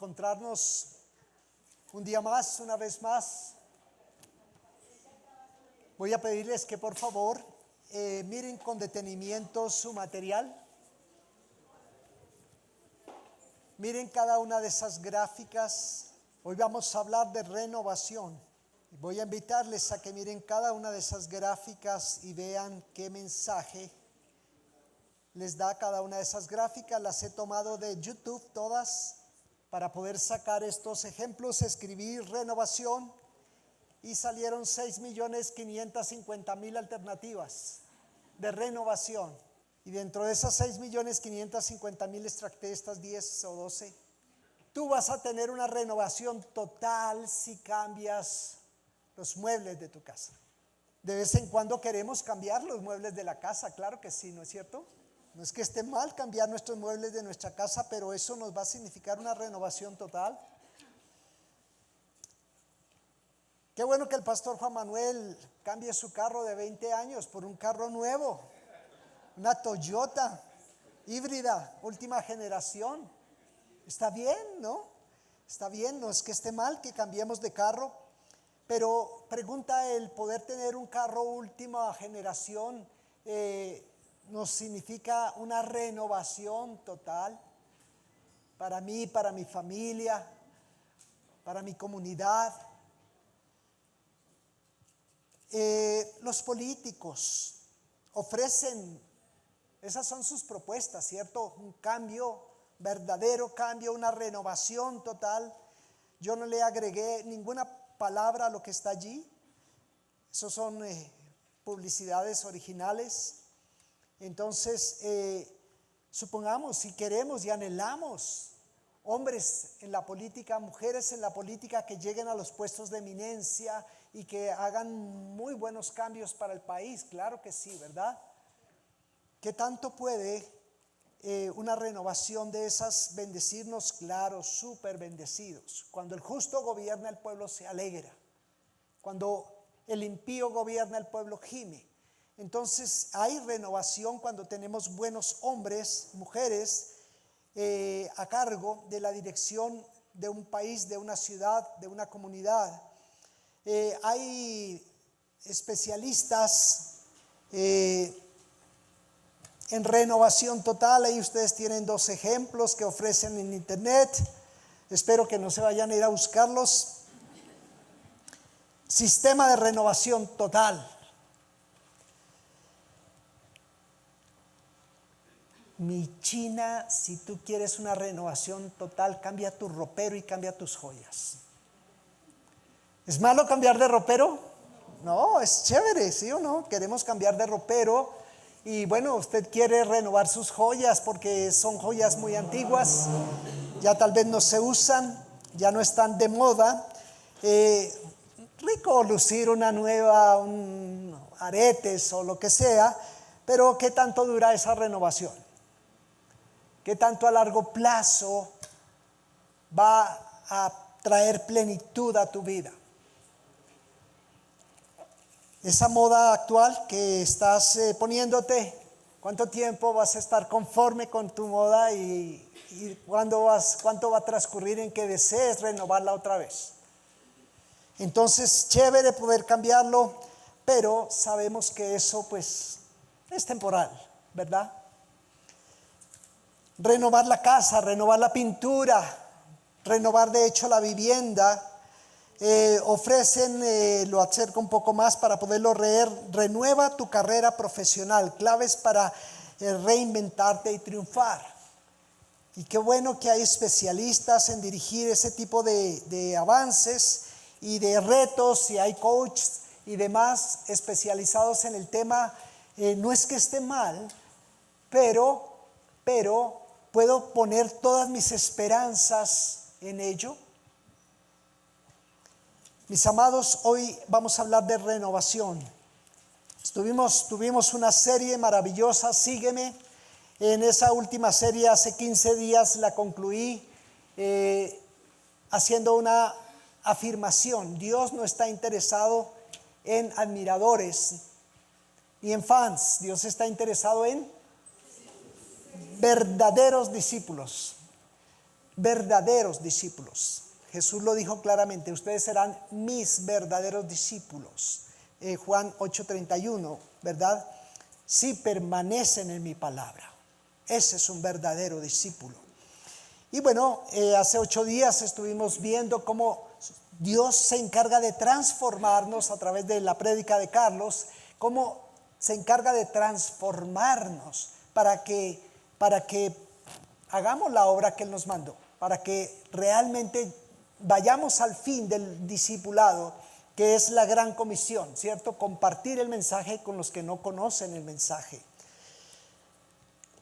encontrarnos un día más, una vez más. Voy a pedirles que por favor miren con detenimiento su material. Miren cada una de esas gráficas. Hoy vamos a hablar de renovación. Voy a invitarles a que miren cada una de esas gráficas y vean qué mensaje les da cada una de esas gráficas. Las he tomado de YouTube todas para poder sacar estos ejemplos. Escribí renovación y salieron 6.550.000 alternativas de renovación. Y dentro de esas 6.550.000 extracté estas 10 o 12. Tú vas a tener una renovación total si cambias los muebles de tu casa. De vez en cuando queremos cambiar los muebles de la casa, claro que sí, ¿no es cierto? No es que esté mal cambiar nuestros muebles de nuestra casa, pero eso nos va a significar una renovación total. Qué bueno que el pastor Juan Manuel cambie su carro de 20 años por un carro nuevo, una Toyota híbrida, última generación. Está bien, ¿no? Está bien, no es que esté mal que cambiemos de carro, pero pregunta, el poder tener un carro última generación nos significa una renovación total para mí, para mi familia, para mi comunidad. Los políticos ofrecen, esas son sus propuestas, ¿cierto? Un cambio, verdadero cambio, una renovación total. Yo no le agregué ninguna palabra a lo que está allí. Esos son publicidades originales. Entonces, supongamos, si queremos y anhelamos hombres en la política, mujeres en la política que lleguen a los puestos de eminencia y que hagan muy buenos cambios para el país, claro que sí, ¿verdad? ¿Qué tanto puede una renovación de esas bendecirnos? Claro, súper bendecidos. Cuando el justo gobierna, el pueblo se alegra. Cuando el impío gobierna, el pueblo gime. Entonces hay renovación cuando tenemos buenos hombres, mujeres a cargo de la dirección de un país, de una ciudad, de una comunidad. Hay especialistas en renovación total. Ahí ustedes tienen 2 ejemplos que ofrecen en internet. Espero que no se vayan a ir a buscarlos. Sistema de renovación total. Mi China, si tú quieres una renovación total, cambia tu ropero y cambia tus joyas. ¿Es malo cambiar de ropero? No, es chévere, ¿sí o no? Queremos cambiar de ropero y bueno, usted quiere renovar sus joyas porque son joyas muy antiguas, ya tal vez no se usan, ya no están de moda. Rico lucir una nueva, aretes o lo que sea, pero ¿qué tanto dura esa renovación? ¿Qué tanto a largo plazo va a traer plenitud a tu vida? Esa moda actual que estás poniéndote, ¿cuánto tiempo vas a estar conforme con tu moda y cuánto va a transcurrir en que desees renovarla otra vez? Entonces, chévere poder cambiarlo, pero sabemos que eso pues es temporal, ¿verdad? Renovar la casa, renovar la pintura, renovar de hecho la vivienda. Ofrecen, lo acerco un poco más para poderlo leer, renueva tu carrera profesional, claves para reinventarte y triunfar. Y qué bueno que hay especialistas en dirigir ese tipo de avances y de retos, y hay coaches y demás especializados en el tema. No es que esté mal, pero ¿puedo poner todas mis esperanzas en ello? Mis amados, hoy vamos a hablar de renovación. Tuvimos una serie maravillosa, Sígueme. En esa última serie hace 15 días la concluí haciendo una afirmación. Dios no está interesado en admiradores ni en fans. Dios está interesado en verdaderos discípulos. verdaderos discípulos. Jesús lo dijo claramente: ustedes serán mis verdaderos discípulos. Juan 8:31, ¿verdad? Si permanecen en mi palabra. Ese es un verdadero discípulo. Y bueno, hace 8 días estuvimos viendo cómo Dios se encarga de transformarnos a través de la prédica de Carlos, cómo se encarga de transformarnos para que hagamos la obra que Él nos mandó, para que realmente vayamos al fin del discipulado, que es la gran comisión, ¿cierto? Compartir el mensaje con los que no conocen el mensaje.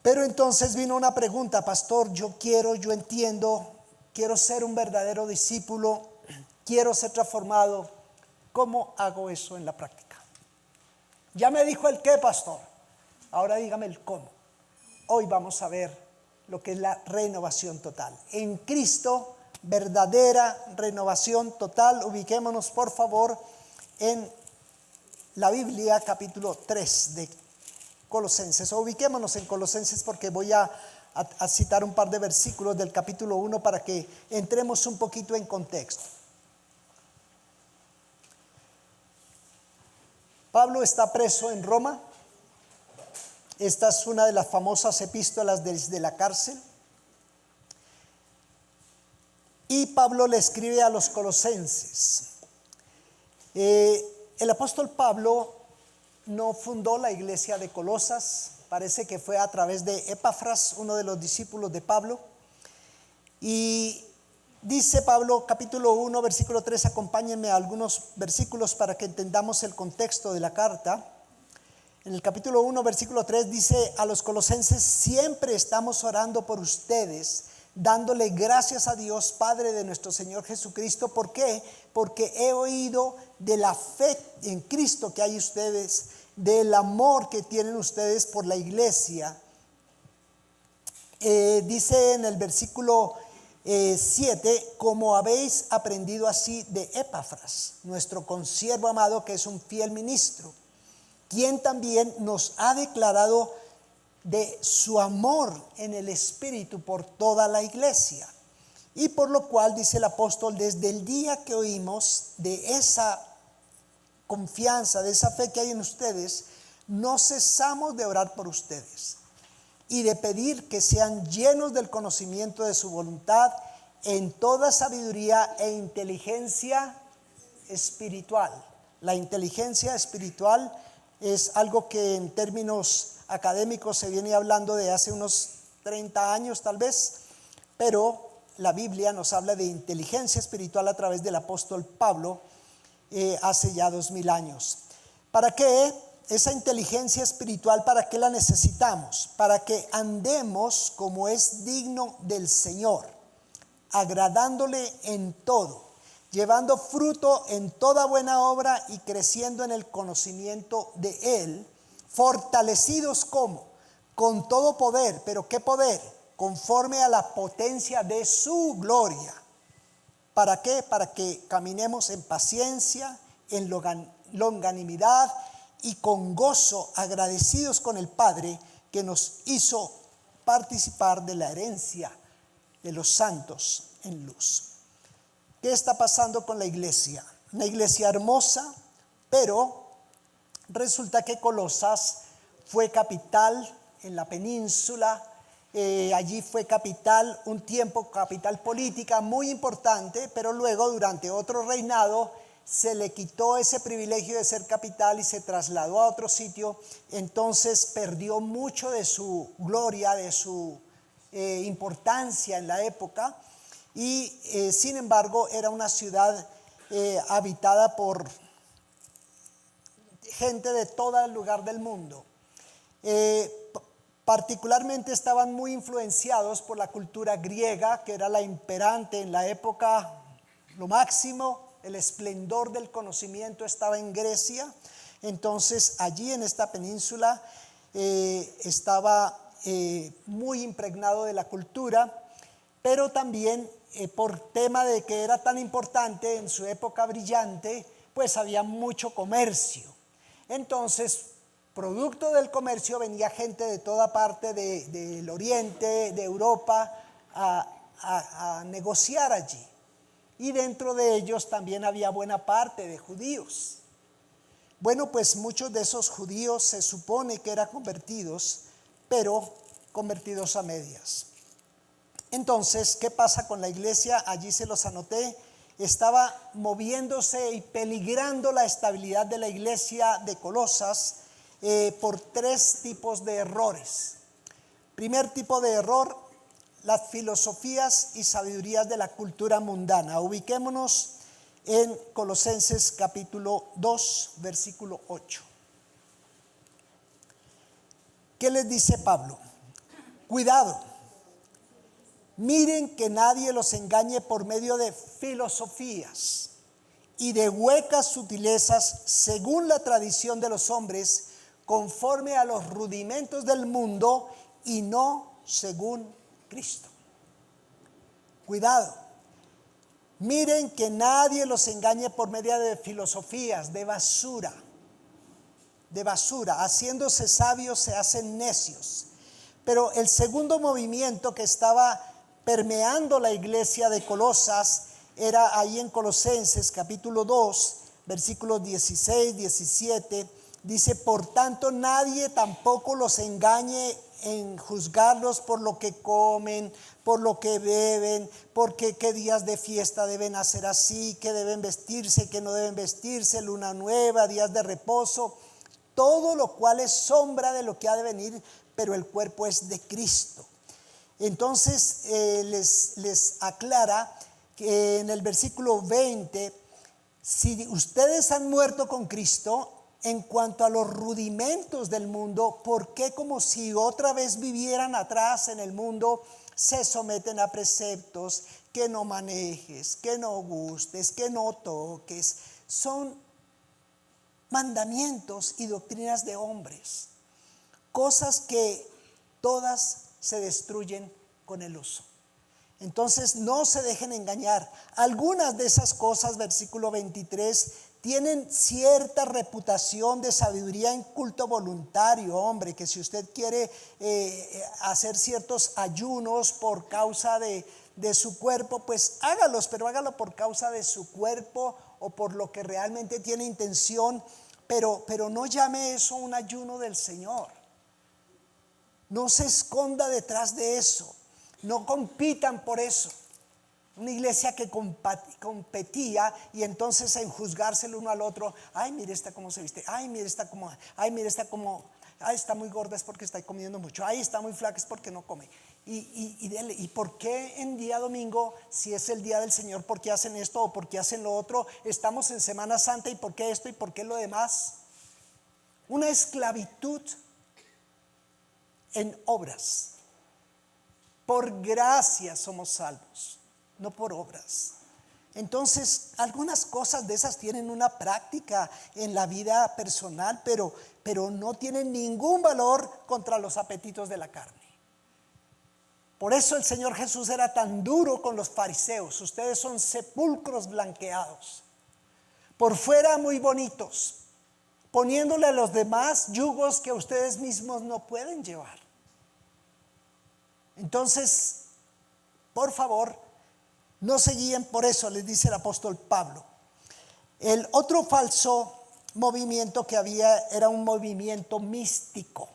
Pero entonces vino una pregunta: pastor, yo entiendo, quiero ser un verdadero discípulo, quiero ser transformado. ¿Cómo hago eso en la práctica? Ya me dijo el qué, pastor. Ahora dígame el cómo. Hoy vamos a ver lo que es la renovación total. En Cristo, verdadera renovación total. Ubiquémonos, por favor, en la Biblia, capítulo 3 de Colosenses. O ubiquémonos en Colosenses, porque voy a citar un par de versículos del capítulo 1 para que entremos un poquito en contexto. Pablo está preso en Roma. Esta es una de las famosas epístolas desde la cárcel. Y Pablo le escribe a los colosenses. El apóstol Pablo no fundó la iglesia de Colosas. Parece que fue a través de Epafras, uno de los discípulos de Pablo. Y dice Pablo, capítulo 1, versículo 3, acompáñenme a algunos versículos para que entendamos el contexto de la carta. En el capítulo 1, versículo 3 dice a los colosenses: siempre estamos orando por ustedes, dándole gracias a Dios, Padre de nuestro Señor Jesucristo. ¿Por qué? Porque he oído de la fe en Cristo que hay ustedes, del amor que tienen ustedes por la iglesia. Dice en el versículo 7: como habéis aprendido así de Epafras, nuestro consiervo amado, que es un fiel ministro, quien también nos ha declarado de su amor en el Espíritu por toda la iglesia. Y por lo cual, dice el apóstol, desde el día que oímos de esa confianza, de esa fe que hay en ustedes, no cesamos de orar por ustedes y de pedir que sean llenos del conocimiento de su voluntad en toda sabiduría e inteligencia espiritual. La inteligencia espiritual es algo que en términos académicos se viene hablando de hace unos 30 años tal vez, pero la Biblia nos habla de inteligencia espiritual a través del apóstol Pablo hace ya 2000 años. ¿Para qué? Esa inteligencia espiritual, ¿para qué la necesitamos? Para que andemos como es digno del Señor, agradándole en todo, llevando fruto en toda buena obra y creciendo en el conocimiento de Él, fortalecidos como con todo poder. ¿Pero qué poder? Conforme a la potencia de su gloria. ¿Para qué? Para que caminemos en paciencia, en longanimidad y con gozo, agradecidos con el Padre que nos hizo participar de la herencia de los santos en luz. ¿Qué está pasando con la iglesia? Una iglesia hermosa, pero resulta que Colosas fue capital en la península. Allí fue capital, un tiempo capital política muy importante, pero luego durante otro reinado se le quitó ese privilegio de ser capital y se trasladó a otro sitio. Entonces perdió mucho de su gloria, de su importancia en la época, y sin embargo era una ciudad habitada por gente de todo el lugar del mundo. Particularmente estaban muy influenciados por la cultura griega, que era la imperante en la época, lo máximo, el esplendor del conocimiento estaba en Grecia. Entonces allí en esta península estaba muy impregnado de la cultura, pero también por tema de que era tan importante en su época brillante, pues había mucho comercio. Entonces, producto del comercio venía gente de toda parte del Oriente, de Europa, a negociar allí. Y dentro de ellos también había buena parte de judíos. Bueno, pues muchos de esos judíos se supone que eran convertidos, pero convertidos a medias. Entonces, ¿qué pasa con la iglesia? Allí se los anoté. Estaba moviéndose y peligrando la estabilidad de la iglesia de Colosas por 3 tipos de errores. Primer tipo de error, las filosofías y sabidurías de la cultura mundana. Ubiquémonos en Colosenses capítulo 2, versículo 8. ¿Qué les dice Pablo? Cuidado, miren que nadie los engañe por medio de filosofías y de huecas sutilezas según la tradición de los hombres, conforme a los rudimentos del mundo y no según Cristo. Cuidado, miren que nadie los engañe por medio de filosofías, de basura, haciéndose sabios se hacen necios. Pero el segundo movimiento que estaba permeando la iglesia de Colosas era ahí en Colosenses capítulo 2, versículos 16, 17, dice: por tanto nadie tampoco los engañe en juzgarlos por lo que comen, por lo que beben, porque qué días de fiesta deben hacer así, que deben vestirse, que no deben vestirse, luna nueva, días de reposo, todo lo cual es sombra de lo que ha de venir, pero el cuerpo es de Cristo. Entonces les aclara que en el versículo 20, si ustedes han muerto con Cristo, en cuanto a los rudimentos del mundo, ¿por qué como si otra vez vivieran atrás en el mundo, se someten a preceptos, que no manejes, que no gustes, que no toques? Son mandamientos y doctrinas de hombres, cosas que todas se destruyen con el uso. Entonces no se dejen engañar. Algunas de esas cosas, versículo 23, tienen cierta reputación de sabiduría en culto voluntario, hombre, que si usted quiere hacer ciertos ayunos por causa de su cuerpo, pues hágalos, pero hágalo por causa de su cuerpo o por lo que realmente tiene intención, pero no llame eso un ayuno del Señor. No se esconda detrás de eso, no compitan por eso. Una iglesia que competía y entonces en juzgarse el uno al otro, ay, mire esta cómo se viste, ay, mire esta cómo, ay, está muy gorda es porque está comiendo mucho, ay, está muy flaca es porque no come. ¿Y por qué en día domingo, si es el día del Señor, por qué hacen esto o por qué hacen lo otro? Estamos en Semana Santa y por qué esto y por qué lo demás. Una esclavitud en obras. Por gracia somos salvos, no por obras. Entonces, algunas cosas de esas tienen una práctica en la vida personal, pero no tienen ningún valor contra los apetitos de la carne. Por eso el Señor Jesús era tan duro con los fariseos. Ustedes son sepulcros blanqueados, por fuera muy bonitos, poniéndole a los demás yugos que ustedes mismos no pueden llevar. Entonces, por favor, no se guíen por eso, les dice el apóstol Pablo. El otro falso movimiento que había era un movimiento místico.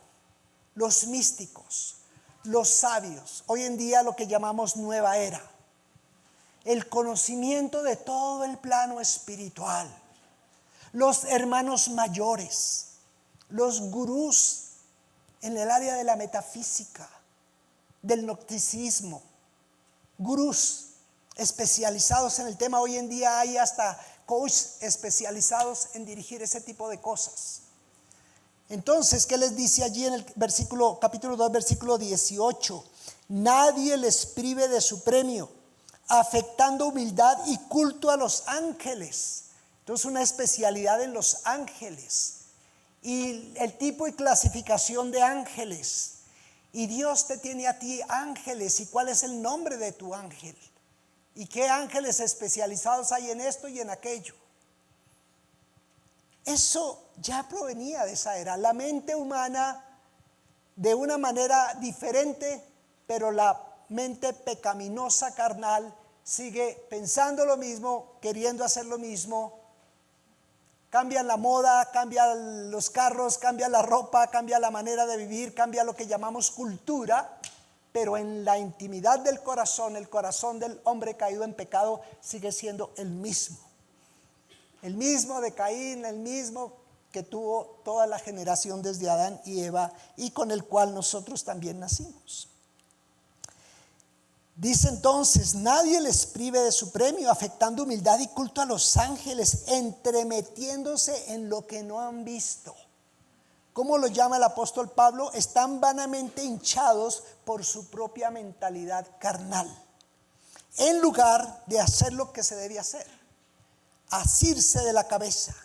Los místicos, los sabios, hoy en día lo que llamamos nueva era. El conocimiento de todo el plano espiritual. Los hermanos mayores, los gurús en el área de la metafísica, del gnosticismo, gurús especializados en el tema. Hoy en día hay hasta coaches especializados en dirigir ese tipo de cosas. Entonces, ¿qué les dice allí en el capítulo 2, versículo 18? Nadie les prive de su premio, afectando humildad y culto a los ángeles. Entonces, una especialidad en los ángeles y el tipo y clasificación de ángeles. Y Dios te tiene a ti ángeles. ¿Y cuál es el nombre de tu ángel? ¿Y qué ángeles especializados hay en esto y en aquello? Eso ya provenía de esa era. La mente humana, de una manera diferente, pero la mente pecaminosa, carnal, sigue pensando lo mismo, queriendo hacer lo mismo. Cambia la moda, cambia los carros, cambia la ropa, cambia la manera de vivir, cambia lo que llamamos cultura, pero en la intimidad del corazón, el corazón del hombre caído en pecado sigue siendo el mismo. El mismo de Caín, el mismo que tuvo toda la generación desde Adán y Eva y con el cual nosotros también nacimos. Dice entonces: nadie les prive de su premio, afectando humildad y culto a los ángeles, entremetiéndose en lo que no han visto. ¿Cómo lo llama el apóstol Pablo? Están vanamente hinchados por su propia mentalidad carnal, en lugar de hacer lo que se debe hacer, asirse de la cabeza,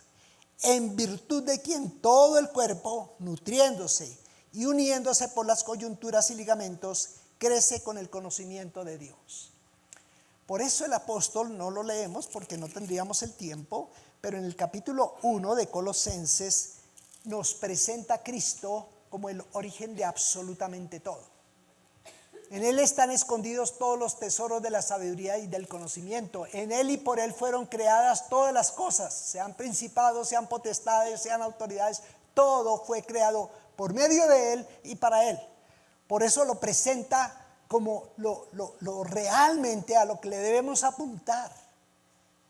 en virtud de quien todo el cuerpo, nutriéndose y uniéndose por las coyunturas y ligamentos, crece con el conocimiento de Dios. Por eso el apóstol, no lo leemos porque no tendríamos el tiempo, pero en el capítulo 1 de Colosenses nos presenta a Cristo como el origen de absolutamente todo. En Él están escondidos todos los tesoros de la sabiduría y del conocimiento. En Él y por Él fueron creadas todas las cosas, sean principados, sean potestades, sean autoridades. Todo fue creado por medio de Él y para Él. Por eso lo presenta como lo realmente a lo que le debemos apuntar,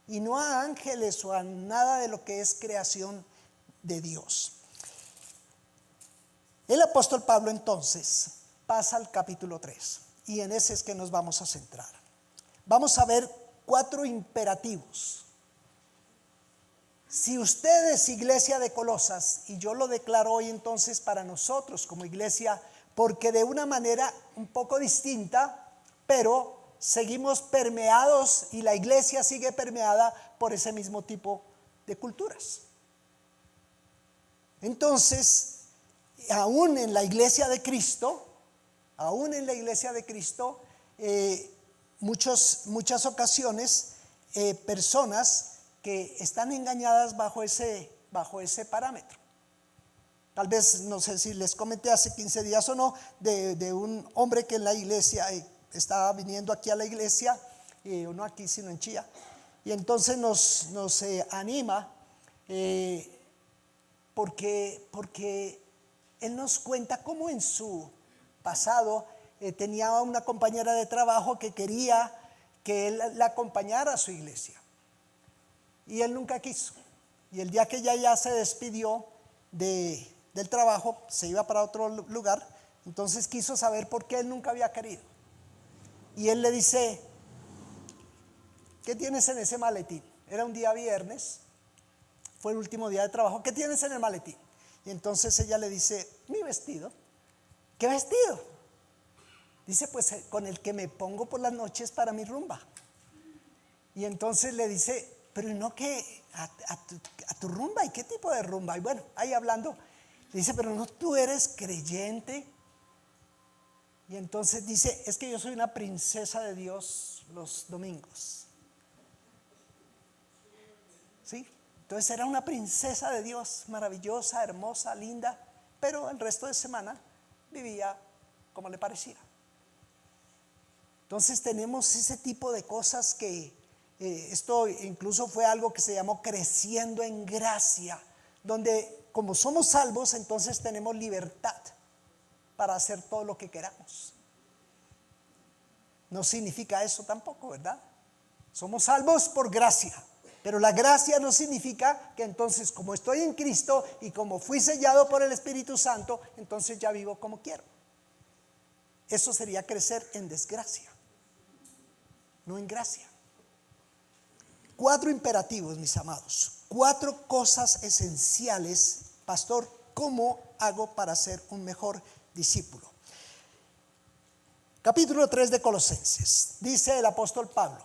y no a ángeles o a nada de lo que es creación de Dios. El apóstol Pablo entonces pasa al capítulo 3 y en ese es que nos vamos a centrar. Vamos a ver 4 imperativos. Si usted es iglesia de Colosas, y yo lo declaro hoy entonces para nosotros como iglesia, porque de una manera un poco distinta, pero seguimos permeados y la iglesia sigue permeada por ese mismo tipo de culturas. Entonces, aún en la iglesia de Cristo, muchas ocasiones personas que están engañadas bajo ese parámetro. Tal vez, no sé si les comenté hace 15 días o no, de un hombre que en la iglesia estaba viniendo aquí a la iglesia, no aquí sino en Chía, y entonces nos anima porque él nos cuenta cómo en su pasado tenía una compañera de trabajo que quería que él la acompañara a su iglesia, y él nunca quiso. Y el día que ella ya se despidió del trabajo, se iba para otro lugar, entonces quiso saber por qué él nunca había querido. Y él le dice: ¿qué tienes en ese maletín? Era un día viernes, fue el último día de trabajo. ¿Qué tienes en el maletín? Y entonces ella le dice: mi vestido. ¿Qué vestido? Dice: pues con el que me pongo por las noches para mi rumba. Y entonces le dice: pero no, que a tu rumba, ¿y qué tipo de rumba? Y bueno, ahí hablando, le dice: pero no, tú eres creyente. Y entonces dice: es que yo soy una princesa de Dios los domingos. ¿Sí? Entonces era una princesa de Dios, maravillosa, hermosa, linda, pero el resto de semana vivía como le parecía. Entonces tenemos ese tipo de cosas que esto incluso fue algo que se llamó creciendo en gracia, donde como somos salvos, entonces tenemos libertad para hacer todo lo que queramos. No significa eso tampoco, ¿verdad? Somos salvos por gracia, pero la gracia no significa que entonces, como estoy en Cristo y como fui sellado por el Espíritu Santo, entonces ya vivo como quiero. Eso sería crecer en desgracia, no en gracia. 4 imperativos, mis amados, 4 cosas esenciales. Pastor, ¿cómo hago para ser un mejor discípulo? Capítulo 3 de Colosenses, dice el apóstol Pablo: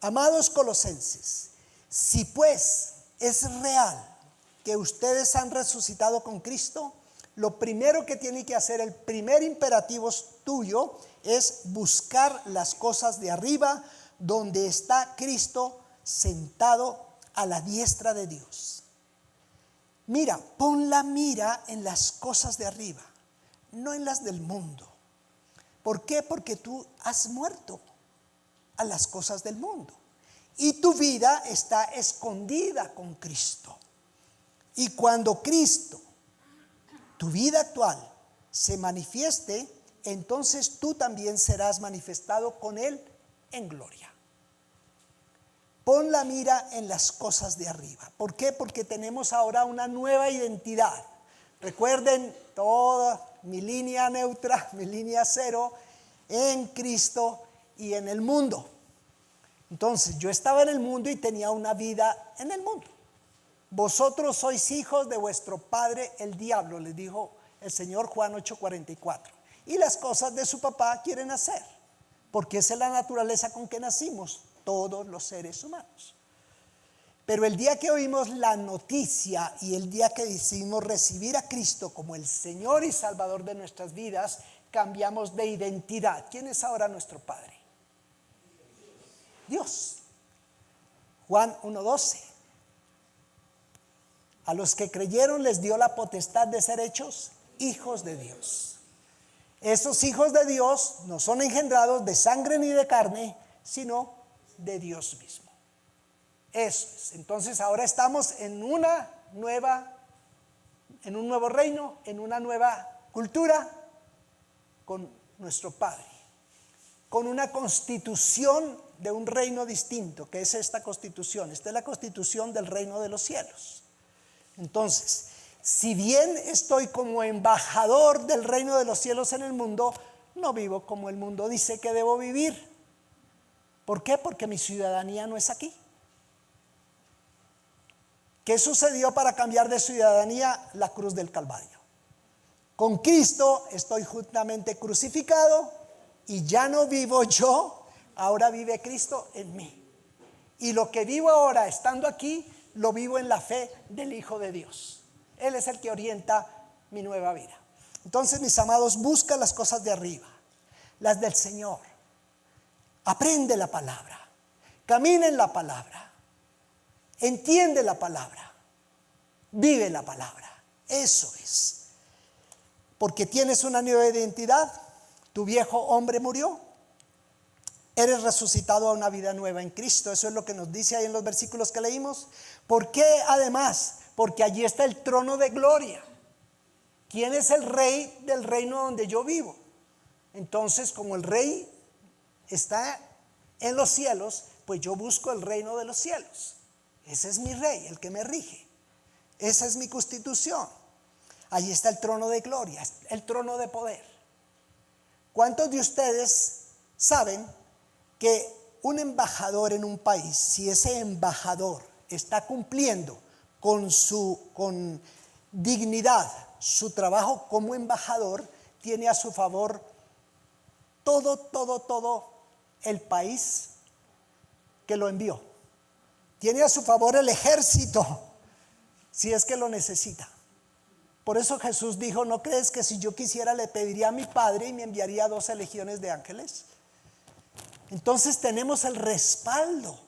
amados colosenses, si pues es real que ustedes han resucitado con Cristo, lo primero que tiene que hacer, el primer imperativo tuyo, es buscar las cosas de arriba, donde está Cristo sentado a la diestra de Dios. Mira, pon la mira en las cosas de arriba, no en las del mundo. ¿Por qué? Porque tú has muerto a las cosas del mundo y tu vida está escondida con Cristo. Y cuando Cristo, tu vida actual, se manifieste, entonces tú también serás manifestado con Él en gloria. Pon la mira en las cosas de arriba. ¿Por qué? Porque tenemos ahora una nueva identidad. Recuerden toda mi línea neutra, mi línea cero, en Cristo y en el mundo. Entonces yo estaba en el mundo y tenía una vida en el mundo. Vosotros sois hijos de vuestro padre el diablo, les dijo el Señor, Juan 8:44. Y las cosas de su papá quieren hacer, porque esa es la naturaleza con que nacimos todos los seres humanos. Pero el día que oímos la noticia y el día que decidimos recibir a Cristo como el Señor y Salvador de nuestras vidas, cambiamos de identidad. ¿Quién es ahora nuestro Padre? Dios. Juan 1:12. A los que creyeron les dio la potestad de ser hechos hijos de Dios. Esos hijos de Dios no son engendrados de sangre ni de carne, sino de Dios mismo. Eso es. Entonces ahora estamos en un nuevo reino, en una nueva cultura, con nuestro Padre, con una constitución de un reino distinto, que es esta constitución. Esta es la constitución del reino de los cielos. Entonces, si bien estoy como embajador del reino de los cielos en el mundo, no vivo como el mundo dice que debo vivir. ¿Por qué? Porque mi ciudadanía no es aquí. ¿Qué sucedió para cambiar de ciudadanía? La cruz del Calvario. Con Cristo estoy juntamente crucificado y ya no vivo yo, ahora vive Cristo en mí. Y lo que vivo ahora estando aquí, lo vivo en la fe del Hijo de Dios. Él es el que orienta mi nueva vida. Entonces, mis amados, busca las cosas de arriba, las del Señor. Aprende la palabra, camina en la palabra, entiende la palabra, vive la palabra. Eso es. Porque tienes una nueva identidad, tu viejo hombre murió, eres resucitado a una vida nueva en Cristo. Eso es lo que nos dice ahí en los versículos que leímos. ¿Por qué además? Porque allí está el trono de gloria. ¿Quién es el rey del reino donde yo vivo? Entonces, como el rey está en los cielos, pues yo busco el reino de los cielos. Ese es mi rey, el que me rige. Esa es mi constitución. Allí está el trono de gloria, el trono de poder. ¿Cuántos de ustedes saben que un embajador en un país, si ese embajador está cumpliendo con dignidad su trabajo como embajador, tiene a su favor todo el país que lo envió? Tiene a su favor el ejército, si es que lo necesita. Por eso Jesús dijo: ¿no crees que si yo quisiera le pediría a mi Padre y me enviaría 12 legiones de ángeles? Entonces tenemos el respaldo,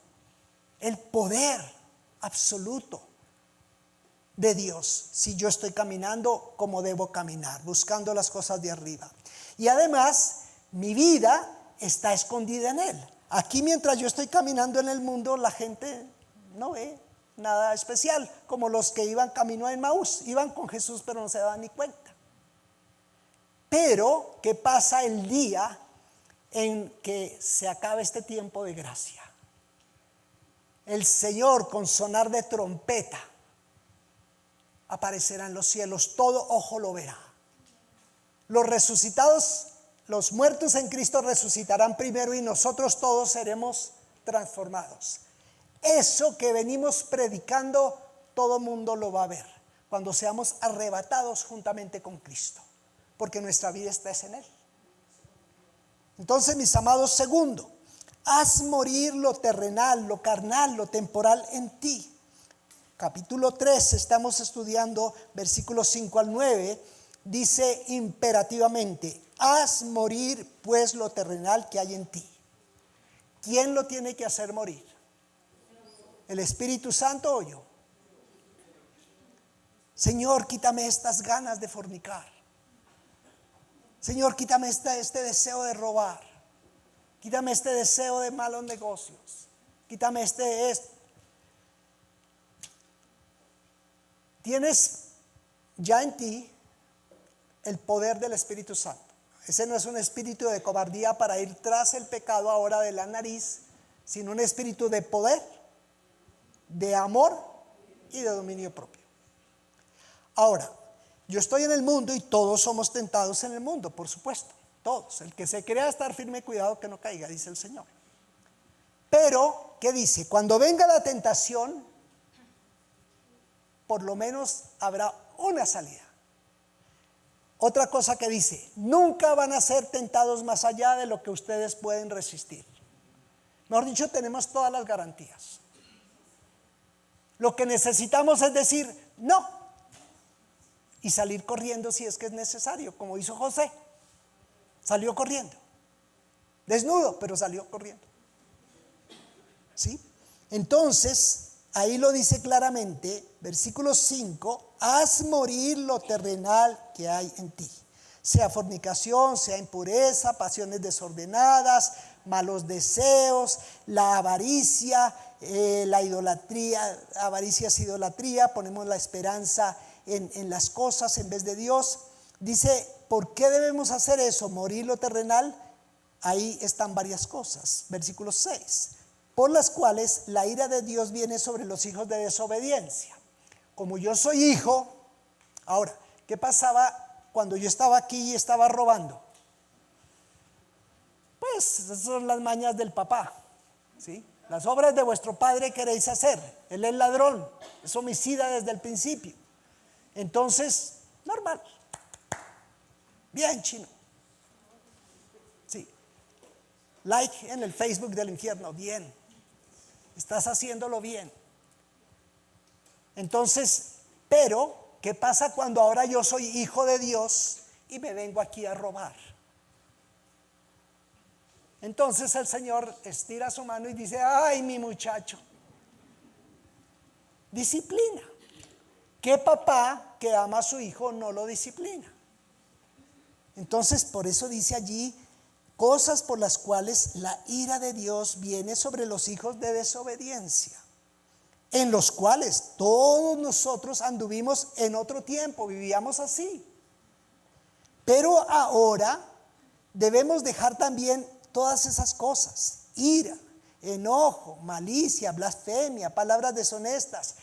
el poder absoluto de Dios, si yo estoy caminando como debo caminar, buscando las cosas de arriba. Y además, mi vida está escondida en Él. Aquí, mientras yo estoy caminando en el mundo, la gente no ve nada especial, como los que iban camino a Emmaús, iban con Jesús pero no se daban ni cuenta. Pero, ¿qué pasa el día en que se acabe este tiempo de gracia? El Señor, con sonar de trompeta, aparecerá en los cielos, todo ojo lo verá. Los resucitados, los muertos en Cristo resucitarán primero y nosotros todos seremos transformados. Eso que venimos predicando, todo mundo lo va a ver cuando seamos arrebatados juntamente con Cristo, porque nuestra vida está en Él. Entonces, mis amados, segundo, haz morir lo terrenal, lo carnal, lo temporal en ti. Capítulo 3, estamos estudiando versículos 5 al 9, dice imperativamente: haz morir pues lo terrenal que hay en ti. ¿Quién lo tiene que hacer morir? ¿El Espíritu Santo o yo? Señor, quítame estas ganas de fornicar. Señor, quítame este deseo de robar. Quítame este deseo de malos negocios. Quítame esto. Tienes ya en ti el poder del Espíritu Santo. Ese no es un espíritu de cobardía para ir tras el pecado ahora de la nariz, sino un espíritu de poder, de amor y de dominio propio. Ahora, yo estoy en el mundo y todos somos tentados en el mundo, por supuesto, todos. El que se crea estar firme, cuidado que no caiga, dice el Señor. Pero, ¿qué dice? Cuando venga la tentación, por lo menos habrá una salida. Otra cosa que dice, nunca van a ser tentados más allá de lo que ustedes pueden resistir. Mejor dicho, tenemos todas las garantías. Lo que necesitamos es decir no y salir corriendo si es que es necesario, como hizo José. Salió corriendo, desnudo, pero salió corriendo. ¿Sí? Entonces, ahí lo dice claramente, versículo 5, haz morir lo terrenal que hay en ti, sea fornicación, sea impureza, pasiones desordenadas, malos deseos, la avaricia, la idolatría. Avaricia es idolatría, ponemos la esperanza en las cosas en vez de Dios. Dice, ¿por qué debemos hacer eso? Morir lo terrenal. Ahí están varias cosas. Versículo 6, por las cuales la ira de Dios viene sobre los hijos de desobediencia. Como yo soy hijo, ahora, ¿qué pasaba cuando yo estaba aquí y estaba robando? Pues esas son las mañas del papá, ¿sí? Las obras de vuestro padre queréis hacer. Él es ladrón, es homicida desde el principio. Entonces, normal. Bien, chino. Sí. Like en el Facebook del infierno, bien. Estás haciéndolo bien. Entonces, pero, ¿qué pasa cuando ahora yo soy hijo de Dios y me vengo aquí a robar? Entonces el Señor estira su mano y dice, ay, mi muchacho, disciplina. ¿Qué papá que ama a su hijo no lo disciplina? Entonces, por eso dice allí, cosas por las cuales la ira de Dios viene sobre los hijos de desobediencia, en los cuales todos nosotros anduvimos en otro tiempo, vivíamos así. Pero ahora debemos dejar también todas esas cosas: ira, enojo, malicia, blasfemia, palabras deshonestas.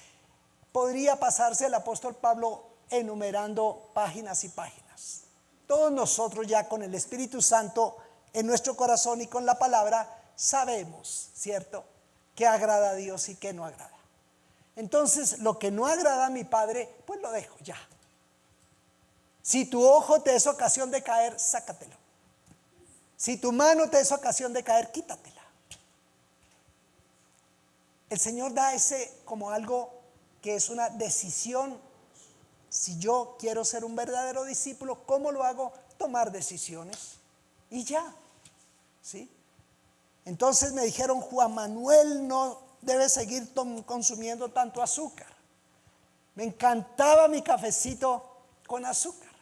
Podría pasarse el apóstol Pablo enumerando páginas y páginas. Todos nosotros ya con el Espíritu Santo en nuestro corazón y con la palabra sabemos, ¿cierto?, qué agrada a Dios y qué no agrada. Entonces, lo que no agrada a mi Padre, pues lo dejo ya. Si tu ojo te es ocasión de caer, sácatelo. Si tu mano te es ocasión de caer, quítatela. El Señor da ese como algo que es una decisión. Si yo quiero ser un verdadero discípulo, ¿cómo lo hago? Tomar decisiones y ya, ¿sí? Entonces me dijeron, Juan Manuel no debe seguir consumiendo tanto azúcar. Me encantaba mi cafecito con azúcar.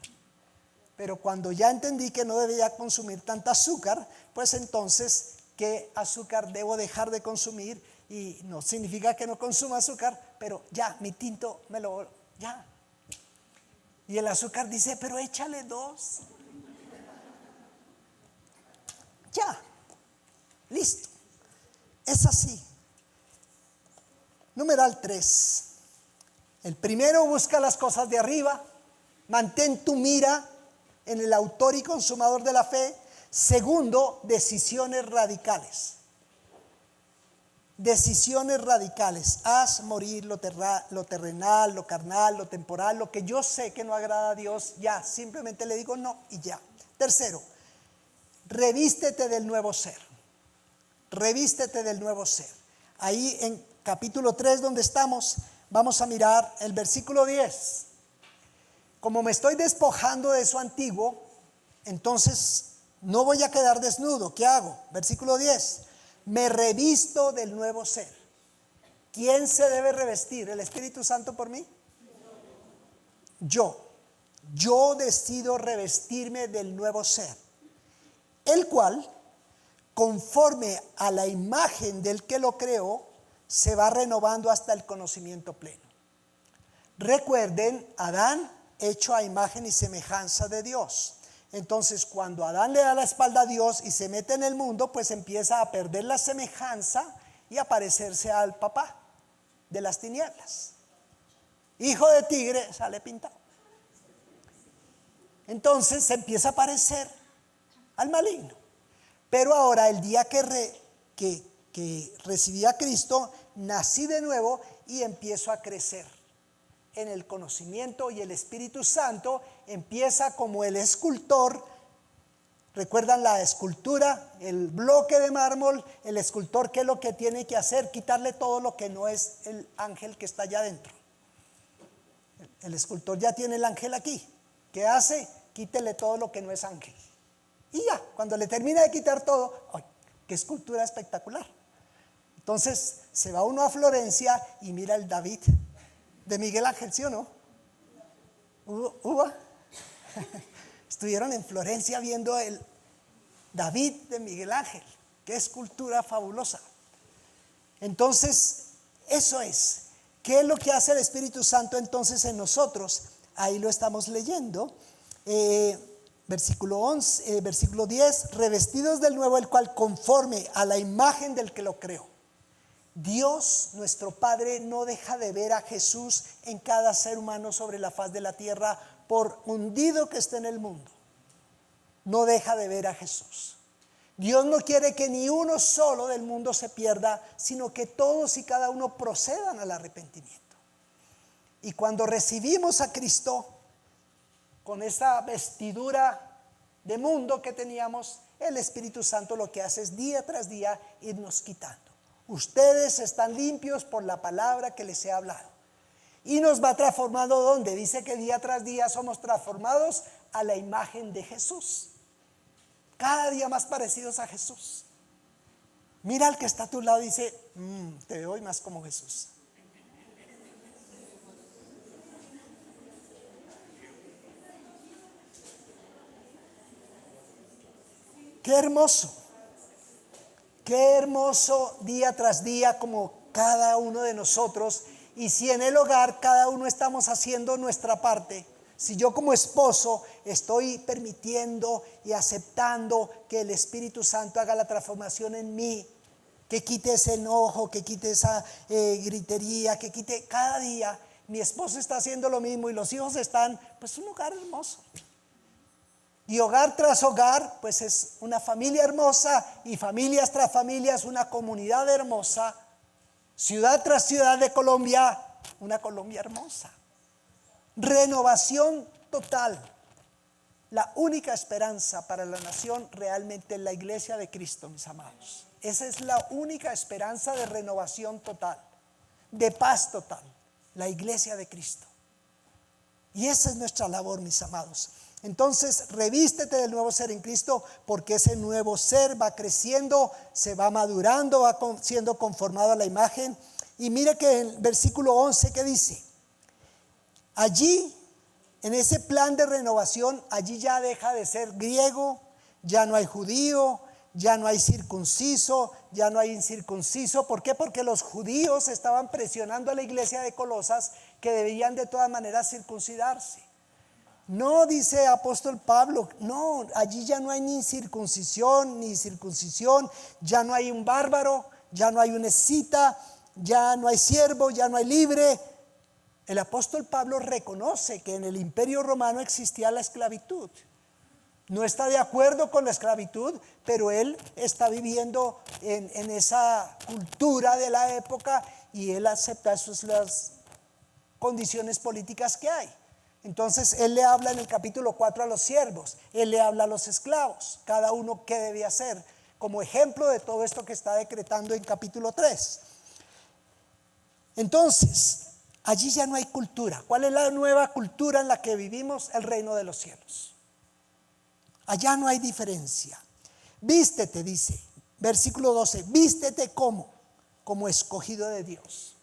Pero cuando ya entendí que no debía consumir tanta azúcar, pues entonces, ¿qué azúcar debo dejar de consumir? Y no significa que no consuma azúcar, pero ya, mi tinto ya. Y el azúcar dice, pero échale 2. Ya, listo. Es así. Numeral 3. El primero, busca las cosas de arriba. Mantén tu mira en el autor y consumador de la fe. Segundo, decisiones radicales. Decisiones radicales. Haz morir lo terrenal, lo carnal, lo temporal, lo que yo sé que no agrada a Dios. Ya, simplemente le digo no y ya. Tercero, revístete del nuevo ser. Revístete del nuevo ser. Ahí en capítulo 3 donde estamos, vamos a mirar el versículo 10. Como me estoy despojando de eso antiguo, entonces no voy a quedar desnudo. ¿Qué hago? Versículo 10. Me revisto del nuevo ser. ¿Quién se debe revestir? ¿El Espíritu Santo por mí? Yo yo decido revestirme del nuevo ser, el cual, conforme a la imagen del que lo creó, se va renovando hasta el conocimiento pleno. Recuerden, Adán hecho a imagen y semejanza de Dios. Entonces, cuando Adán le da la espalda a Dios y se mete en el mundo, pues empieza a perder la semejanza y a parecerse al papá de las tinieblas. Hijo de tigre, sale pintado. Entonces se empieza a parecer al maligno. Pero ahora, el día que recibí a Cristo, nací de nuevo y empiezo a crecer en el conocimiento, y el Espíritu Santo empieza como el escultor. ¿Recuerdan la escultura? El bloque de mármol, el escultor, ¿qué es lo que tiene que hacer? Quitarle todo lo que no es el ángel que está allá adentro. El escultor ya tiene el ángel aquí. ¿Qué hace? Quítele todo lo que no es ángel. Y ya, cuando le termina de quitar todo, ¡ay, qué escultura espectacular! Entonces se va uno a Florencia y mira el David de Miguel Ángel, ¿sí o no? Estuvieron en Florencia viendo el David de Miguel Ángel. Qué escultura fabulosa. Entonces, eso es. ¿Qué es lo que hace el Espíritu Santo entonces en nosotros? Ahí lo estamos leyendo. Versículo 10, revestidos del nuevo, el cual conforme a la imagen del que lo creó. Dios, nuestro Padre, no deja de ver a Jesús en cada ser humano sobre la faz de la tierra, por hundido que esté en el mundo. No deja de ver a Jesús. Dios no quiere que ni uno solo del mundo se pierda, sino que todos y cada uno procedan al arrepentimiento. Y cuando recibimos a Cristo, con esa vestidura de mundo que teníamos, el Espíritu Santo lo que hace es día tras día irnos quitando. Ustedes están limpios por la palabra que les he hablado. Y nos va transformando, ¿dónde? Dice que día tras día somos transformados a la imagen de Jesús. Cada día más parecidos a Jesús. Mira al que está a tu lado y dice, te veo hoy más como Jesús. Qué hermoso. Qué hermoso día tras día como cada uno de nosotros. Y si en el hogar cada uno estamos haciendo nuestra parte, si yo como esposo estoy permitiendo y aceptando que el Espíritu Santo haga la transformación en mí, que quite ese enojo, que quite esa gritería, que quite cada día, mi esposo está haciendo lo mismo y los hijos están, pues un hogar hermoso. Y hogar tras hogar, pues es una familia hermosa, y familias tras familias, una comunidad hermosa. Ciudad tras ciudad de Colombia, una Colombia hermosa. Renovación total. La única esperanza para la nación realmente es la iglesia de Cristo, mis amados. Esa es la única esperanza de renovación total, de paz total, la iglesia de Cristo. Y esa es nuestra labor, mis amados. Entonces, revístete del nuevo ser en Cristo, porque ese nuevo ser va creciendo, se va madurando, va siendo conformado a la imagen. Y mire que en el versículo 11, ¿qué dice? Allí, en ese plan de renovación, allí ya deja de ser griego, ya no hay judío, ya no hay circunciso, ya no hay incircunciso. ¿Por qué? Porque los judíos estaban presionando a la iglesia de Colosas que debían de todas maneras circuncidarse. No, dice apóstol Pablo, no, allí ya no hay ni circuncisión, ni circuncisión, ya no hay un bárbaro, ya no hay un escita, ya no hay siervo, ya no hay libre. El apóstol Pablo reconoce que en el Imperio Romano existía la esclavitud. No está de acuerdo con la esclavitud, pero él está viviendo en esa cultura de la época y él acepta las condiciones políticas que hay. Entonces él le habla en el capítulo 4 a los siervos, él le habla a los esclavos, cada uno qué debe hacer, como ejemplo de todo esto que está decretando en capítulo 3. Entonces, allí ya no hay cultura. ¿Cuál es la nueva cultura en la que vivimos? El reino de los cielos. Allá no hay diferencia. Vístete, dice, versículo 12, vístete como escogido de Dios.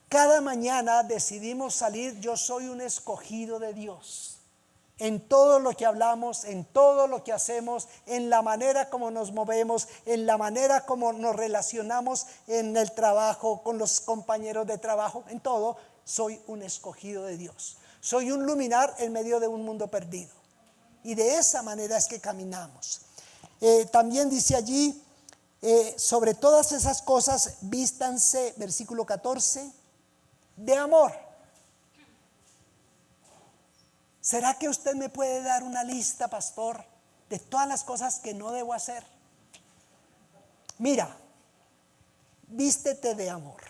Cada mañana decidimos salir, yo soy un escogido de Dios. En todo lo que hablamos, en todo lo que hacemos, en la manera como nos movemos, en la manera como nos relacionamos en el trabajo, con los compañeros de trabajo, en todo, soy un escogido de Dios. Soy un luminar en medio de un mundo perdido. Y de esa manera es que caminamos. También dice allí, sobre todas esas cosas, vístanse, versículo 14, de amor. ¿Será que usted me puede dar una lista, pastor, de todas las cosas que no debo hacer? Mira, vístete de amor.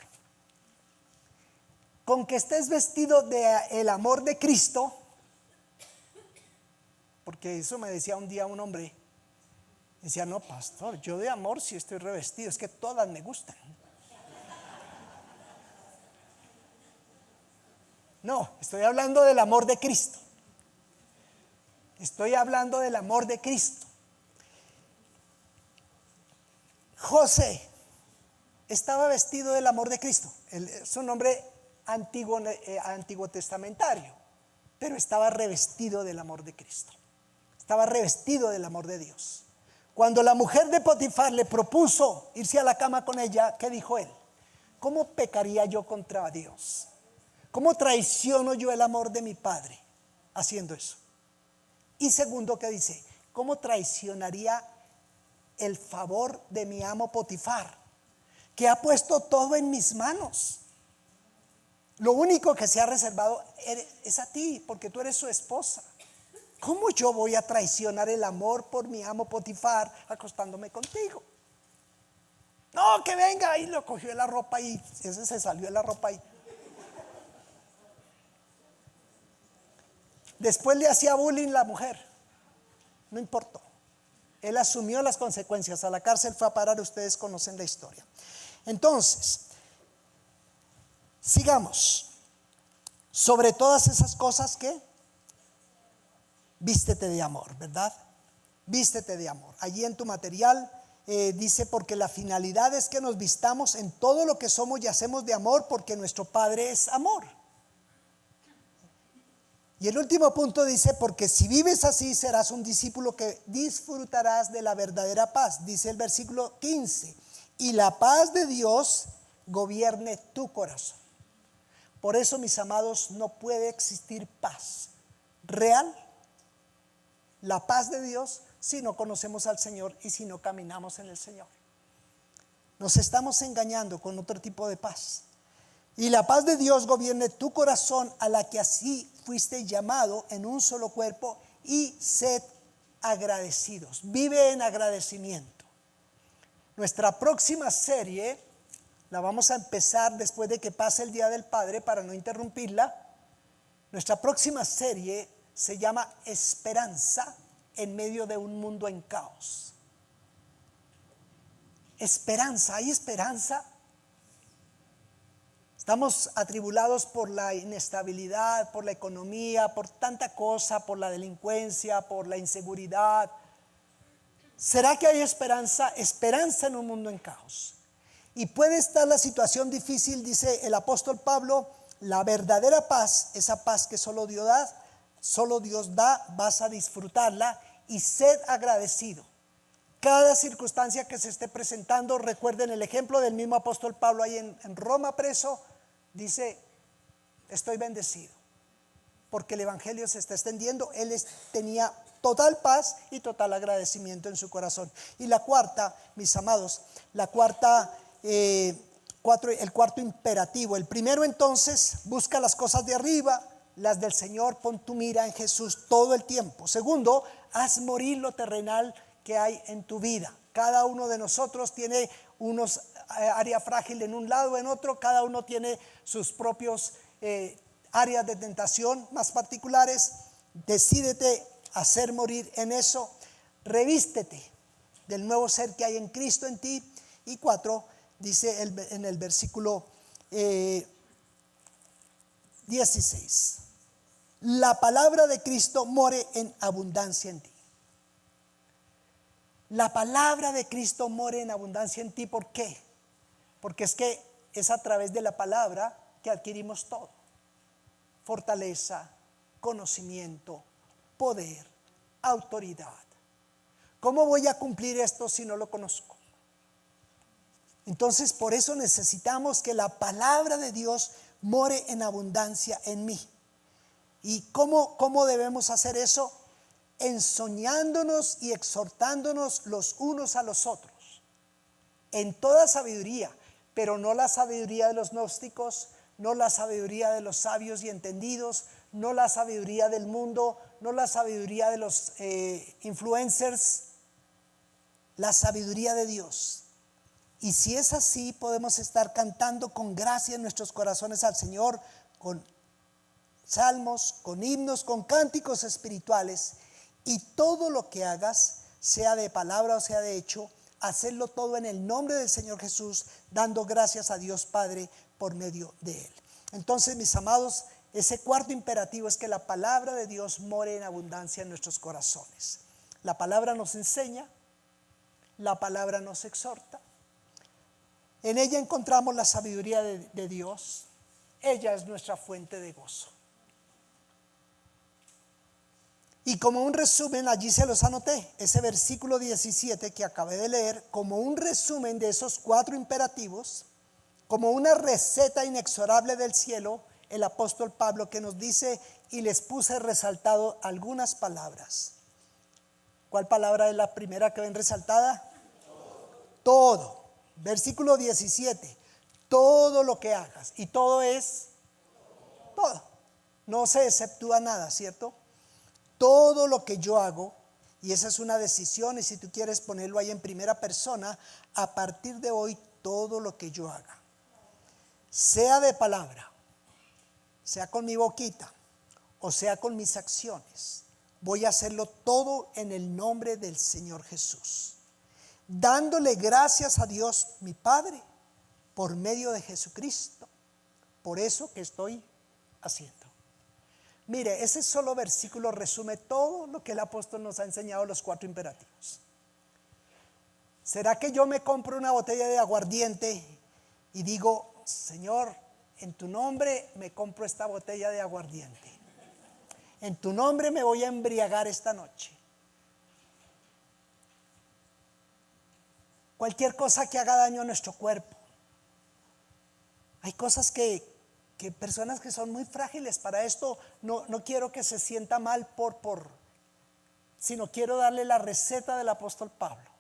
Con que estés vestido del amor de Cristo, porque eso me decía un día un hombre, decía, no, pastor, yo de amor sí estoy revestido, es que todas me gustan. No, estoy hablando del amor de Cristo. Estoy hablando del amor de Cristo. José estaba vestido del amor de Cristo. Es un nombre antiguo testamentario, pero estaba revestido del amor de Cristo. Estaba revestido del amor de Dios. Cuando la mujer de Potifar le propuso irse a la cama con ella, ¿qué dijo él? ¿Cómo pecaría yo contra Dios? ¿Cómo traiciono yo el amor de mi padre haciendo eso? Y segundo, ¿qué dice? ¿Cómo traicionaría el favor de mi amo Potifar, que ha puesto todo en mis manos? Lo único que se ha reservado es a ti, porque tú eres su esposa. ¿Cómo yo voy a traicionar el amor por mi amo Potifar acostándome contigo? No, que venga. Y lo cogió de la ropa y ese se salió de la ropa y después le hacía bullying la mujer. No importó. Él asumió las consecuencias. A la cárcel fue a parar. Ustedes conocen la historia. Entonces, sigamos. Sobre todas esas cosas que vístete de amor, ¿verdad? Vístete de amor. Allí en tu material dice, porque la finalidad es que nos vistamos en todo lo que somos y hacemos de amor, porque nuestro Padre es amor. Y el último punto dice, porque si vives así serás un discípulo que disfrutarás de la verdadera paz. Dice el versículo 15, y la paz de Dios gobierne tu corazón. Por eso, mis amados, no puede existir paz real, la paz de Dios, si no conocemos al Señor y si no caminamos en el Señor. Nos estamos engañando con otro tipo de paz. Y la paz de Dios gobierne tu corazón, a la que así fuiste llamado en un solo cuerpo, y sed agradecidos. Vive en agradecimiento. Nuestra próxima serie la vamos a empezar después de que pase el Día del Padre para no interrumpirla. Nuestra próxima serie se llama Esperanza en medio de un mundo en caos. Esperanza, ¿hay esperanza? Estamos atribulados por la inestabilidad, por la economía, por tanta cosa, por la delincuencia, por la inseguridad. ¿Será que hay esperanza? Esperanza en un mundo en caos. Y puede estar la situación difícil, dice el apóstol Pablo, la verdadera paz, esa paz que solo Dios da, vas a disfrutarla, y sed agradecido. Cada circunstancia que se esté presentando, recuerden el ejemplo del mismo apóstol Pablo ahí en Roma preso, dice, estoy bendecido, porque el evangelio se está extendiendo. Él tenía total paz y total agradecimiento en su corazón. Y la cuarta, mis amados, el cuarto imperativo. El primero, entonces, busca las cosas de arriba, las del Señor, pon tu mira en Jesús todo el tiempo. Segundo, haz morir lo terrenal que hay en tu vida. Cada uno de nosotros tiene unos área frágil en un lado, en otro. Cada uno tiene sus propios áreas de tentación más particulares. Decídete a hacer morir en eso. Revístete del nuevo ser que hay en Cristo en ti. Y 4, dice en el versículo 16, la palabra de Cristo more en abundancia en ti. La palabra de Cristo more en abundancia en ti. ¿Por qué? Porque es a través de la palabra que adquirimos todo: fortaleza, conocimiento, poder, autoridad. ¿Cómo voy a cumplir esto si no lo conozco? Entonces, por eso necesitamos que la palabra de Dios more en abundancia en mí. ¿Y cómo debemos hacer eso? Enseñándonos y exhortándonos los unos a los otros en toda sabiduría, pero no la sabiduría de los gnósticos, no la sabiduría de los sabios y entendidos, no la sabiduría del mundo, no la sabiduría de los influencers, la sabiduría de Dios. Y si es así, podemos estar cantando con gracia en nuestros corazones al Señor, con salmos, con himnos, con cánticos espirituales. Y todo lo que hagas, sea de palabra o sea de hecho, hacerlo todo en el nombre del Señor Jesús, dando gracias a Dios Padre por medio de Él. Entonces, mis amados, ese cuarto imperativo es que la palabra de Dios more en abundancia en nuestros corazones. La palabra nos enseña, la palabra nos exhorta. En ella encontramos la sabiduría de Dios. Ella es nuestra fuente de gozo. Y como un resumen, allí se los anoté, ese versículo 17 que acabé de leer, como un resumen de esos cuatro imperativos, como una receta inexorable del cielo, el apóstol Pablo que nos dice: y les puse resaltado algunas palabras. ¿Cuál palabra es la primera que ven resaltada? Todo. Versículo 17, todo lo que hagas. Y todo es todo. No se exceptúa nada, ¿cierto? Todo lo que yo hago, y esa es una decisión, y si tú quieres ponerlo ahí en primera persona, a partir de hoy todo lo que yo haga, sea de palabra, sea con mi boquita o sea con mis acciones, voy a hacerlo todo en el nombre del Señor Jesús, dándole gracias a Dios mi Padre por medio de Jesucristo, por eso que estoy haciendo. Mire, ese solo versículo resume todo lo que el apóstol nos ha enseñado, los cuatro imperativos. ¿Será que yo me compro una botella de aguardiente y digo: Señor, en tu nombre me compro esta botella de aguardiente, en tu nombre me voy a embriagar esta noche? Cualquier cosa que haga daño a nuestro cuerpo. Hay cosas que personas que son muy frágiles para esto, no quiero que se sienta mal sino quiero darle la receta del apóstol Pablo.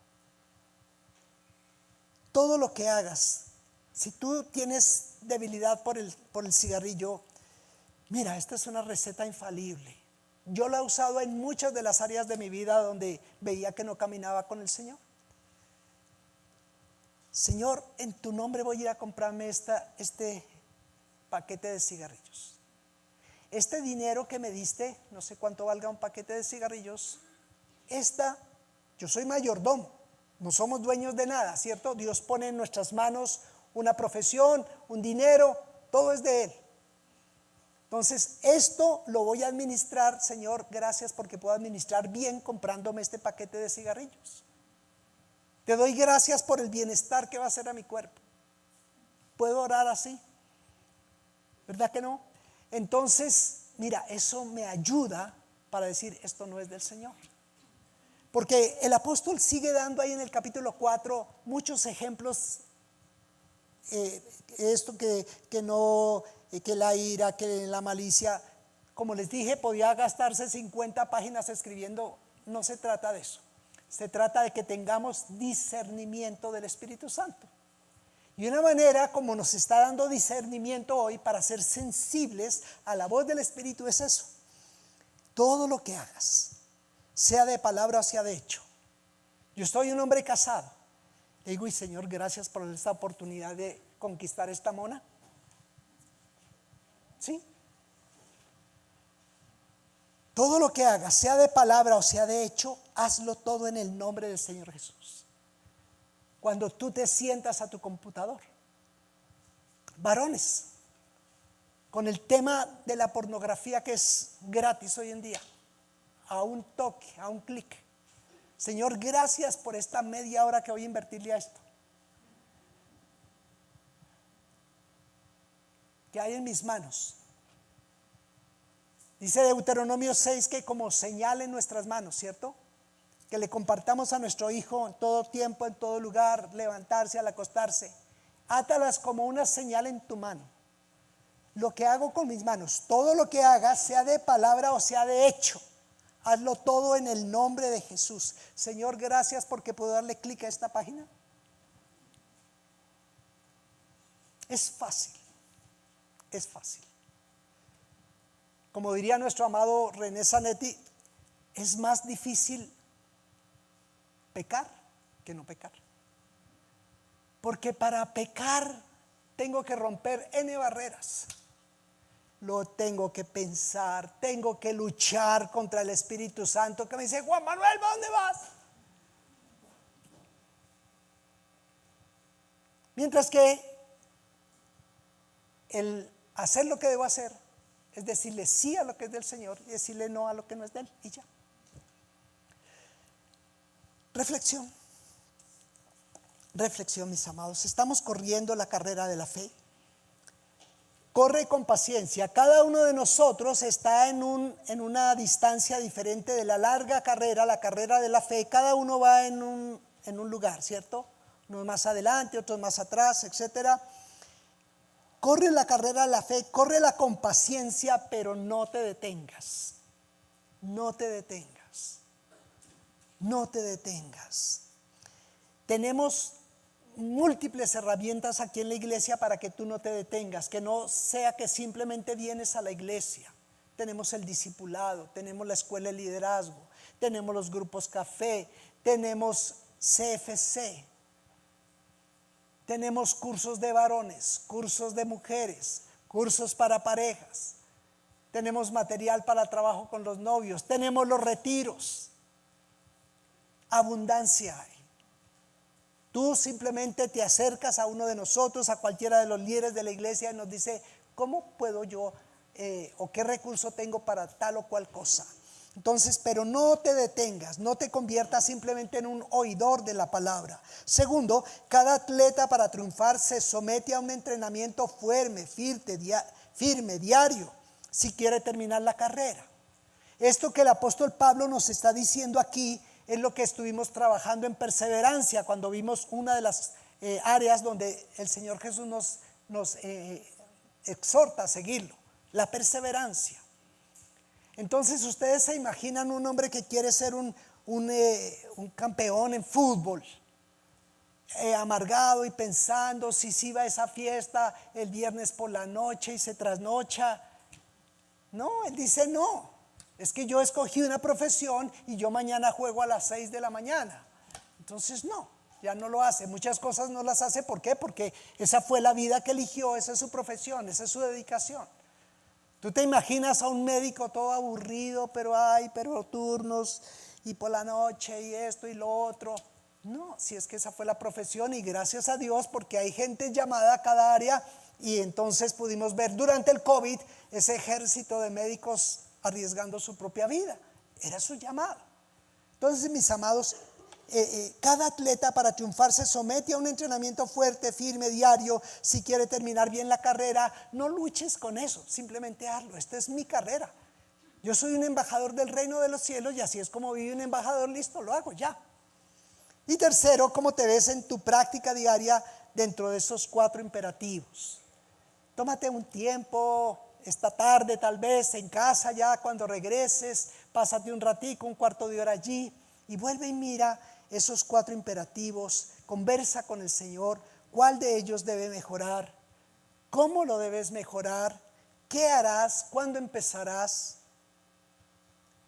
Todo lo que hagas, si tú tienes debilidad por el cigarrillo, mira, esta es una receta infalible. Yo la he usado en muchas de las áreas de mi vida donde veía que no caminaba con el Señor. Señor, en tu nombre voy a ir a comprarme este paquete de cigarrillos. Este dinero que me diste, no sé cuánto valga un paquete de cigarrillos. Yo soy mayordomo, no somos dueños de nada, ¿cierto? Dios pone en nuestras manos una profesión, un dinero, todo es de Él. Entonces, esto lo voy a administrar, Señor, gracias porque puedo administrar bien comprándome este paquete de cigarrillos. Te doy gracias por el bienestar que va a hacer a mi cuerpo. ¿Puedo orar así? ¿Verdad que no? Entonces, mira, eso me ayuda para decir: esto no es del Señor. Porque el apóstol sigue dando ahí en el capítulo 4 muchos ejemplos. Esto que la ira, que la malicia, como les dije, podía gastarse 50 páginas escribiendo. No se trata de eso. Se trata de que tengamos discernimiento del Espíritu Santo. Y una manera como nos está dando discernimiento hoy para ser sensibles a la voz del Espíritu es eso. Todo lo que hagas, sea de palabra o sea de hecho. Yo soy un hombre casado. Le digo: y Señor, gracias por esta oportunidad de conquistar esta mona. ¿Sí? Todo lo que hagas, sea de palabra o sea de hecho, hazlo todo en el nombre del Señor Jesús. Cuando tú te sientas a tu computador, varones, con el tema de la pornografía que es gratis hoy en día, a un toque, a un clic: Señor, gracias por esta media hora que voy a invertirle a esto. que hay en mis manos. Dice Deuteronomio 6 que como señal en nuestras manos, ¿cierto? Que le compartamos a nuestro hijo en todo tiempo, en todo lugar, levantarse, al acostarse. Átalas como una señal en tu mano. Lo que hago con mis manos, todo lo que hagas, sea de palabra o sea de hecho, hazlo todo en el nombre de Jesús. Señor, gracias porque puedo darle clic a esta página. Es fácil, es fácil. Como diría nuestro amado René Zanetti, es más difícil pecar que no pecar. Porque para pecar tengo que romper N barreras. Lo tengo que pensar, tengo que luchar contra el Espíritu Santo que me dice: Juan Manuel, ¿a dónde vas? Mientras que el hacer lo que debo hacer es decirle sí a lo que es del Señor y decirle no a lo que no es de Él, y ya. Reflexión, mis amados. Estamos corriendo la carrera de la fe. Corre con paciencia. Cada uno de nosotros está en una distancia diferente de la larga carrera, la carrera de la fe. Cada uno va en un lugar, ¿cierto? Unos más adelante, otros más atrás, etcétera. Corre la carrera de la fe, córrela con paciencia, pero no te detengas. No te detengas. No te detengas. Tenemos múltiples herramientas aquí en la iglesia para que tú no te detengas, que no sea que simplemente vienes a la iglesia. Tenemos el discipulado, tenemos la escuela de liderazgo, tenemos los grupos café, tenemos CFC, tenemos cursos de varones, cursos de mujeres, cursos para parejas, tenemos material para trabajo con los novios, tenemos los retiros. Abundancia hay. Tú simplemente te acercas a uno de nosotros, a cualquiera de los líderes de la iglesia, y nos dice: ¿cómo puedo yo o qué recurso tengo para tal o cual cosa? Entonces, pero no te detengas, no te conviertas simplemente en un oidor de la palabra. Segundo, cada atleta para triunfar se somete a un entrenamiento firme, diario, si quiere terminar la carrera. Esto que el apóstol Pablo nos está diciendo aquí es lo que estuvimos trabajando en perseverancia cuando vimos una de las áreas donde el Señor Jesús nos exhorta a seguirlo, la perseverancia. Entonces ustedes se imaginan un hombre que quiere ser un campeón en fútbol, amargado y pensando si va a esa fiesta el viernes por la noche y se trasnocha. No, él dice: no, es que yo escogí una profesión y yo mañana juego a las 6 de la mañana. Entonces no, ya no lo hace. Muchas cosas no las hace. ¿Por qué? Porque esa fue la vida que eligió, esa es su profesión, esa es su dedicación. Tú te imaginas a un médico todo aburrido, pero turnos y por la noche y esto y lo otro. No, si es que esa fue la profesión, y gracias a Dios porque hay gente llamada a cada área, y entonces pudimos ver durante el COVID ese ejército de médicos arriesgando su propia vida. Era su llamado. Entonces, mis amados, cada atleta para triunfar se somete a un entrenamiento fuerte, firme, diario. Si quiere terminar bien la carrera, no luches con eso, simplemente hazlo. Esta es mi carrera. Yo soy un embajador del reino de los cielos, y así es como vive un embajador. Listo, lo hago ya. Y tercero, ¿cómo te ves en tu práctica diaria dentro de esos 4 imperativos? Tómate un tiempo, esta tarde tal vez, en casa ya cuando regreses, pásate un ratico, un cuarto de hora allí, y vuelve y mira esos 4 imperativos, conversa con el Señor, cuál de ellos debe mejorar, cómo lo debes mejorar, qué harás, cuándo empezarás,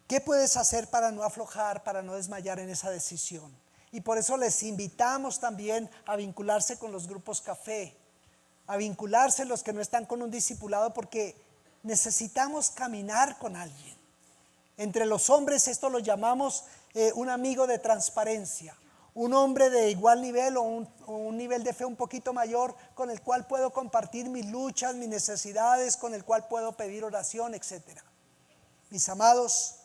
qué puedes hacer para no aflojar, para no desmayar en esa decisión. Y por eso les invitamos también a vincularse con los grupos café, a vincularse los que no están con un discipulado, porque necesitamos caminar con alguien. Entre los hombres esto lo llamamos un amigo de transparencia, un hombre de igual nivel o un nivel de fe un poquito mayor, con el cual puedo compartir mis luchas, mis necesidades, con el cual puedo pedir oración, etc. Mis amados,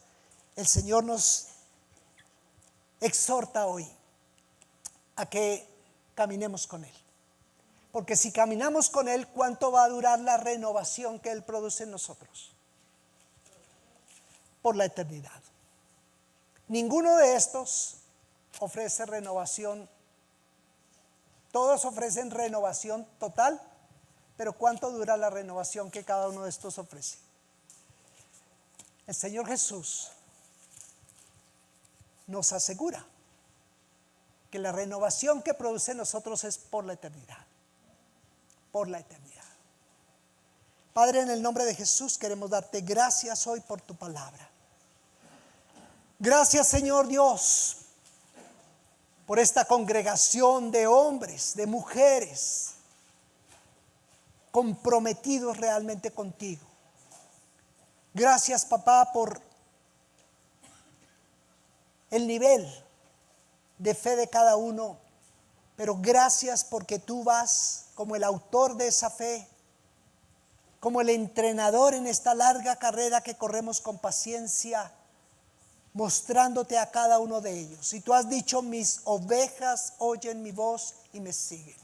el Señor nos exhorta hoy a que caminemos con Él. Porque si caminamos con Él, ¿cuánto va a durar la renovación que Él produce en nosotros? Por la eternidad. Ninguno de estos ofrece renovación. Todos ofrecen renovación total, pero ¿cuánto dura la renovación que cada uno de estos ofrece? El Señor Jesús nos asegura que la renovación que produce en nosotros es por la eternidad. Por la eternidad. Padre, en el nombre de Jesús queremos darte gracias hoy por tu palabra. Gracias, Señor Dios, por esta congregación de hombres, de mujeres, comprometidos realmente contigo. Gracias, papá, por el nivel de fe de cada uno, pero gracias porque tú vas como el autor de esa fe, como el entrenador en esta larga carrera que corremos con paciencia, mostrándote a cada uno de ellos. Y tú has dicho: mis ovejas oyen mi voz y me siguen.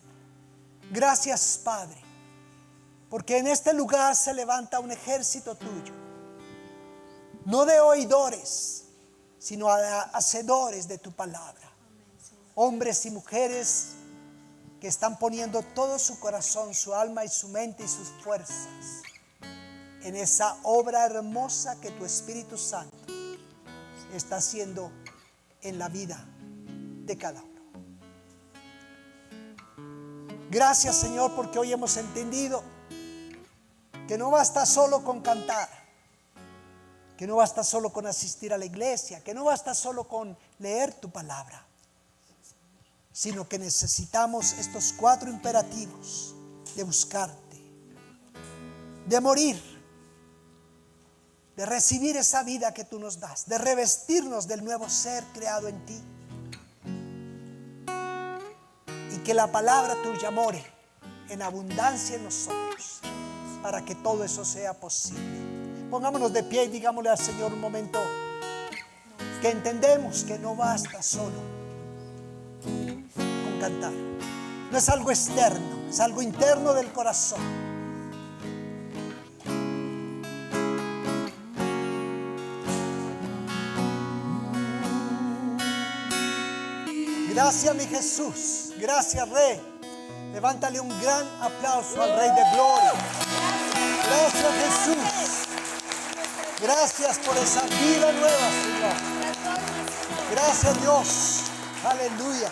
Gracias, Padre, porque en este lugar se levanta un ejército tuyo, no de oidores, sino hacedores de tu palabra. Hombres y mujeres que están poniendo todo su corazón, su alma y su mente y sus fuerzas en esa obra hermosa que tu Espíritu Santo está haciendo en la vida de cada uno. Gracias, Señor, porque hoy hemos entendido que no basta solo con cantar, que no basta solo con asistir a la iglesia, que no basta solo con leer tu palabra, sino que necesitamos estos 4 imperativos: de buscarte, de morir, de recibir esa vida que tú nos das, de revestirnos del nuevo ser creado en ti, y que la palabra tuya more en abundancia en nosotros, para que todo eso sea posible. Pongámonos de pie y digámosle al Señor un momento que entendemos que no basta solo con cantar. No es algo externo, es algo interno del corazón. Gracias, mi Jesús. Gracias, Rey. Levántale un gran aplauso al Rey de Gloria. Gracias, Jesús. Gracias por esa vida nueva, Señor. Gracias, Dios. Aleluya.